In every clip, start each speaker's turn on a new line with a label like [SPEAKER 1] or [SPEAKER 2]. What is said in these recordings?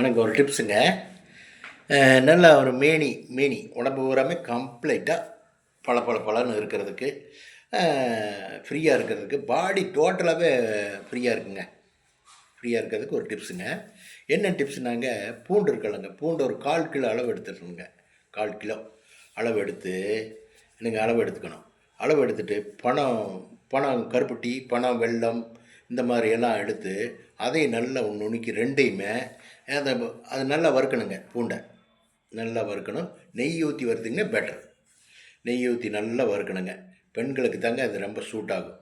[SPEAKER 1] எனக்கு ஒரு டிப்ஸுங்க. நல்லா ஒரு மேனி உடம்பு பூராமே கம்ப்ளீட்டாக பளபளன்னு இருக்கிறதுக்கு, ஃப்ரீயாக இருக்கிறதுக்கு, பாடி டோட்டலாகவே ஃப்ரீயாக இருக்குங்க. ஃப்ரீயாக இருக்கிறதுக்கு ஒரு டிப்ஸுங்க. என்ன டிப்ஸுனாங்க, பூண்டு இருக்குல்லங்க, பூண்டு ஒரு 1/4 கிலோ அளவு எடுத்துக்கணுங்க. 1/4 கிலோ அளவு எடுத்து நீங்கள் அளவு எடுத்துக்கணும். அளவு எடுத்துகிட்டு பணம் பணம் கருப்பட்டி, பணம், வெல்லம் இந்த மாதிரி எல்லாம் எடுத்து அதையும் நல்லா நுணுக்கி ரெண்டையுமே அதை அது நல்லா வறுக்கணுங்க. பூண்டை நல்லா வறுக்கணும். நெய் ஊற்றி வறுத்திங்கன்னா பெட்டர். நெய் ஊற்றி நல்லா வறுக்கணுங்க. பெண்களுக்கு தாங்க அது ரொம்ப சூட் ஆகும்.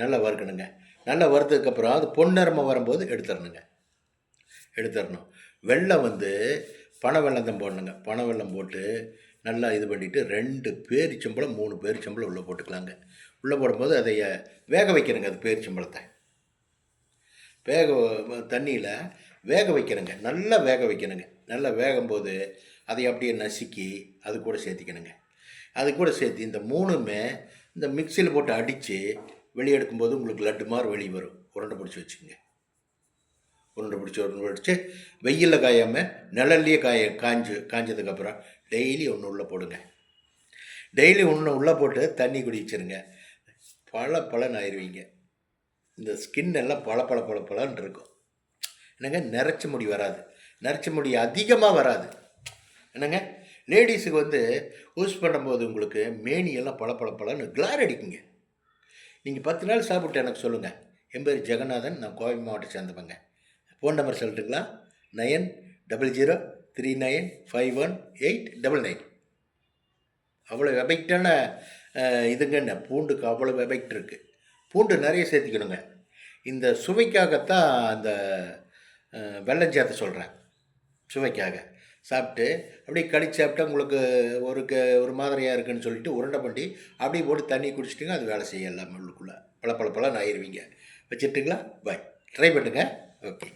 [SPEAKER 1] நல்லா வறுக்கணுங்க. நல்லா வறுத்ததுக்கப்புறம் அது பொன்னிறமாக வரும்போது எடுத்துடணும். வெல்லம் வந்து பனை வெல்லம் தான் போடணுங்க. பனை வெல்லம் போட்டு நல்லா இது பண்ணிவிட்டு 2 பேரிச்சம்பழம் 3 பேரிச்சம்பழம் உள்ளே போட்டுக்கலாங்க. உள்ளே போடும்போது அதை வேக வைக்கிறேங்க. அது பேரிச்சம்பழத்தை தண்ணியில் வேக வைக்கிறேங்க. நல்லா வேக வைக்கணுங்க. நல்லா வேகும்போது அதை அப்படியே நசுக்கி அது கூட சேர்த்திக்கணுங்க. அது கூட சேர்த்து இந்த 3மே இந்த மிக்சியில் போட்டு அடித்து வெளியே எடுக்கும்போது உங்களுக்கு லட்டு மாதிரி வெளியே வரும். உருண்டை பிடிச்சி வெயிலில் காயாமல் நிழல்லையே காஞ்சதுக்கப்புறம் டெய்லி ஒன்று உள்ளே போடுங்க. டெய்லி ஒன்று உள்ளே போட்டு தண்ணி குடிச்சிருங்க. பலன்னு ஆயிடுவீங்க. இந்த ஸ்கின் எல்லாம் பளன்னு இருக்கும். என்னங்க, நரைச்ச முடி வராது. நரைச்ச முடி அதிகமாக வராது. என்னங்க, லேடிஸுக்கு வந்து யூஸ் பண்ணும்போது உங்களுக்கு மேனியெல்லாம் பளன்னு கிளார் அடிக்குங்க. நீங்கள் 10 நாள் சாப்பிட்டு எனக்கு சொல்லுங்கள். என் பேர் ஜெகநாதன். நான் கோவை மாவட்டம் சேர்ந்தவங்க. ஃபோன் நம்பர் சொல்லட்டுங்களா? 9000395189. அவ்வளோ எஃபெக்டான இதுங்கன்னு பூண்டுக்கு அவ்வளோ எஃபெக்ட் இருக்குது. பூண்டு நிறைய சேர்த்திக்கணுங்க. இந்த சுவைக்காகத்தான் அந்த வெல்லம் சேர்த்த சொல்கிறேன். சுவைக்காக சாப்பிட்டு அப்படியே கடிச்சு சாப்பிட்டா உங்களுக்கு ஒரு மாதிரியாக இருக்குன்னு சொல்லிட்டு உருண்டை பண்ணி அப்படியே போட்டு தண்ணி குடிச்சிட்டிங்க. அது வேலை செய்ய எல்லாமே உள்ளுக்குள்ளே பளபளன்னு ஆயிடுவீங்க. வச்சுட்டுங்களா? பாய். ட்ரை பண்ணுங்கள். ஓகே.